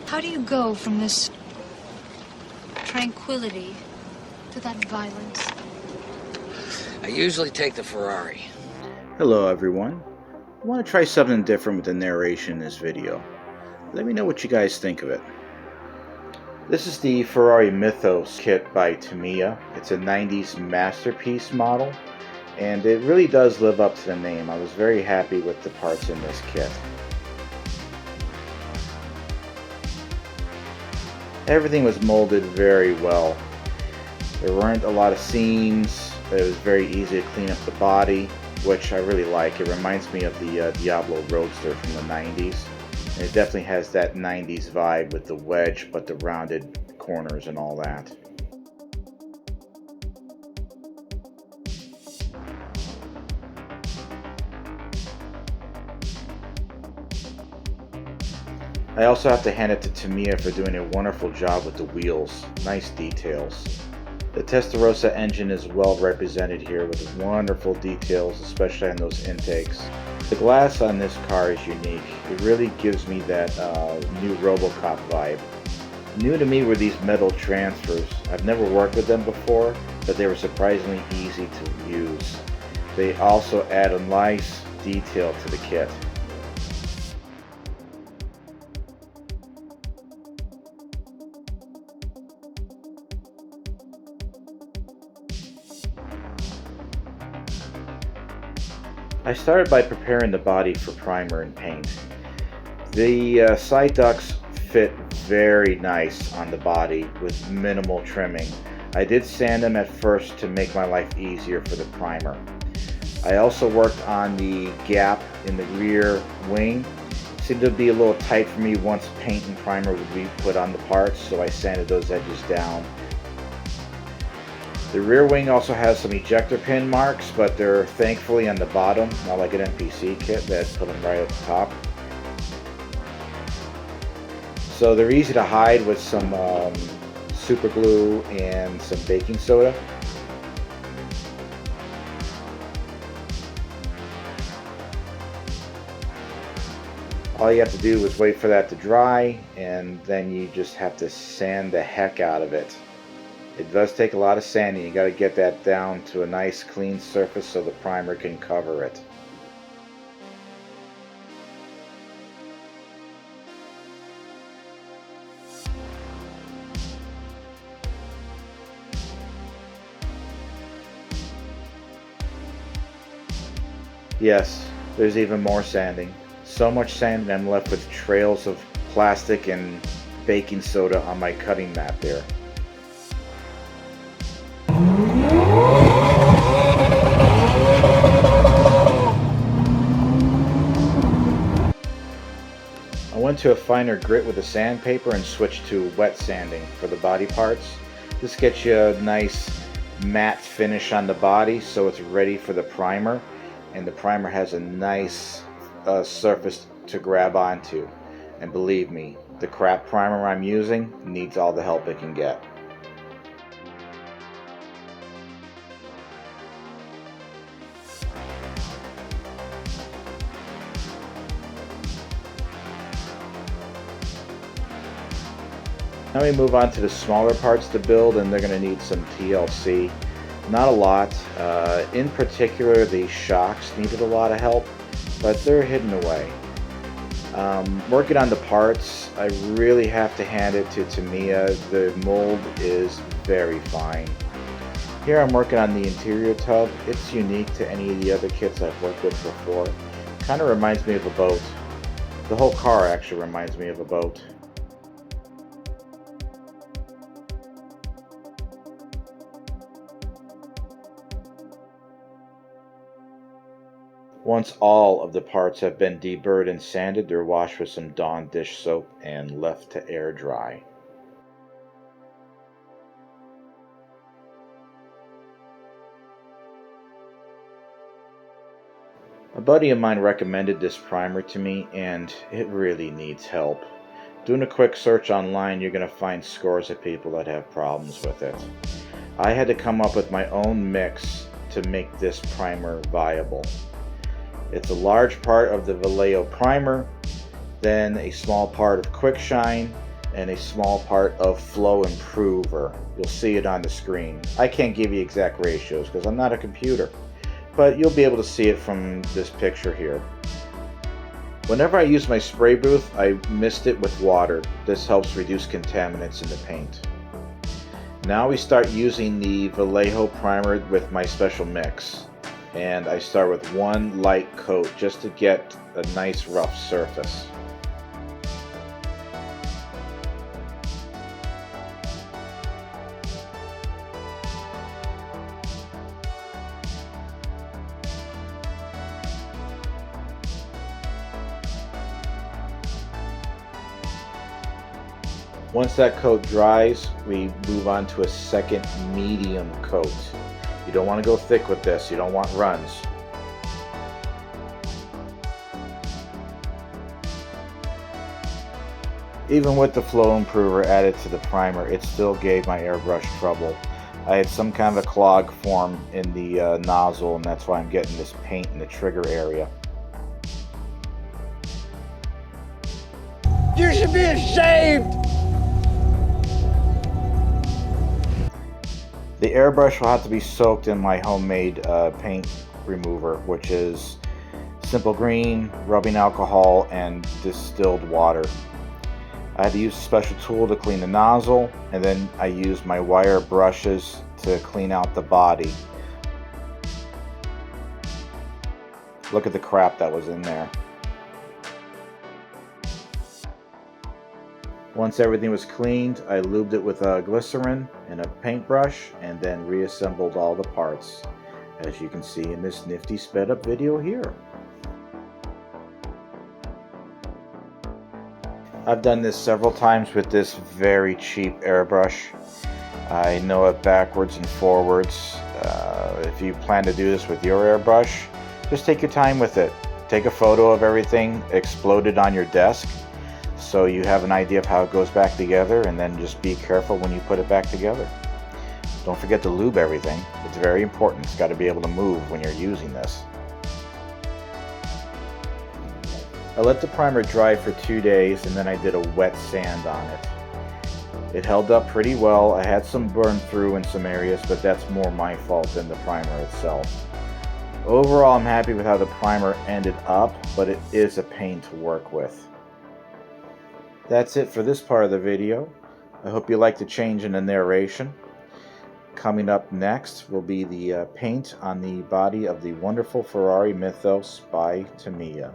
How do you go from this tranquility to that violence? I usually take the Ferrari. Hello everyone. I want to try something different with the narration in this video. Let me know what you guys think of it. This is the Ferrari Mythos kit by Tamiya. It's a 90s masterpiece model, and it really does live up to the name. I was very happy with the parts in this kit. Everything was molded very well. There weren't a lot of seams. It was very easy to clean up the body, which I really like. It reminds me of the Diablo Roadster from the 90s. And it definitely has that 90s vibe with the wedge, but the rounded corners and all that. I also have to hand it to Tamiya for doing a wonderful job with the wheels. Nice details. The Testarossa engine is well represented here with wonderful details, especially on those intakes. The glass on this car is unique. It really gives me that new RoboCop vibe. New to me were these metal transfers. I've never worked with them before, but they were surprisingly easy to use. They also add a nice detail to the kit. I started by preparing the body for primer and paint. The side ducts fit very nice on the body with minimal trimming. I did sand them at first to make my life easier for the primer. I also worked on the gap in the rear wing. It seemed to be a little tight for me once paint and primer would be put on the parts, so I sanded those edges down. The rear wing also has some ejector pin marks, but they're thankfully on the bottom, not like an NPC kit that put them right at the top. So they're easy to hide with some super glue and some baking soda. All you have to do is wait for that to dry, and then you just have to sand the heck out of it. It does take a lot of sanding. You got to get that down to a nice clean surface so the primer can cover it. Yes, there's even more sanding. So much sanding I'm left with trails of plastic and baking soda on my cutting mat there. I went to a finer grit with the sandpaper and switched to wet sanding for the body parts. This gets you a nice matte finish on the body so it's ready for the primer, and the primer has a nice surface to grab onto. And believe me, the crap primer I'm using needs all the help it can get. Now we move on to the smaller parts to build, and they're going to need some TLC. Not a lot. In particular, the shocks needed a lot of help, but they're hidden away. Working on the parts, I really have to hand it to Tamiya. The mold is very fine. Here I'm working on the interior tub. It's unique to any of the other kits I've worked with before. Kind of reminds me of a boat. The whole car actually reminds me of a boat. Once all of the parts have been deburred and sanded, they're washed with some Dawn dish soap and left to air dry. A buddy of mine recommended this primer to me, and it really needs help. Doing a quick search online, you're going to find scores of people that have problems with it. I had to come up with my own mix to make this primer viable. It's a large part of the Vallejo primer, then a small part of Quick Shine, and a small part of flow improver. You'll see it on the screen. I can't give you exact ratios because I'm not a computer, but you'll be able to see it from this picture here. Whenever I use my spray booth, I mist it with water. This helps reduce contaminants in the paint. Now we start using the Vallejo primer with my special mix. And I start with one light coat just to get a nice rough surface. Once that coat dries, we move on to a second medium coat. You don't want to go thick with this, you don't want runs. Even with the flow improver added to the primer, it still gave my airbrush trouble. I had some kind of a clog form in the nozzle, and that's why I'm getting this paint in the trigger area. You should be ashamed! The airbrush will have to be soaked in my homemade paint remover, which is simple green, rubbing alcohol, and distilled water. I had to use a special tool to clean the nozzle, and then I used my wire brushes to clean out the body. Look at the crap that was in there. Once everything was cleaned, I lubed it with a glycerin and a paintbrush, and then reassembled all the parts, as you can see in this nifty sped up video here. I've done this several times with this very cheap airbrush. I know it backwards and forwards. If you plan to do this with your airbrush, just take your time with it. Take a photo of everything, explode it on your desk, so you have an idea of how it goes back together, and then just be careful when you put it back together. Don't forget to lube everything. It's very important. It's got to be able to move when you're using this. I let the primer dry for 2 days, and then I did a wet sand on it. It held up pretty well. I had some burn through in some areas, but that's more my fault than the primer itself. Overall, I'm happy with how the primer ended up, but it is a pain to work with. That's it for this part of the video. I hope you like the change in the narration. Coming up next will be the paint on the body of the wonderful Ferrari Mythos by Tamiya.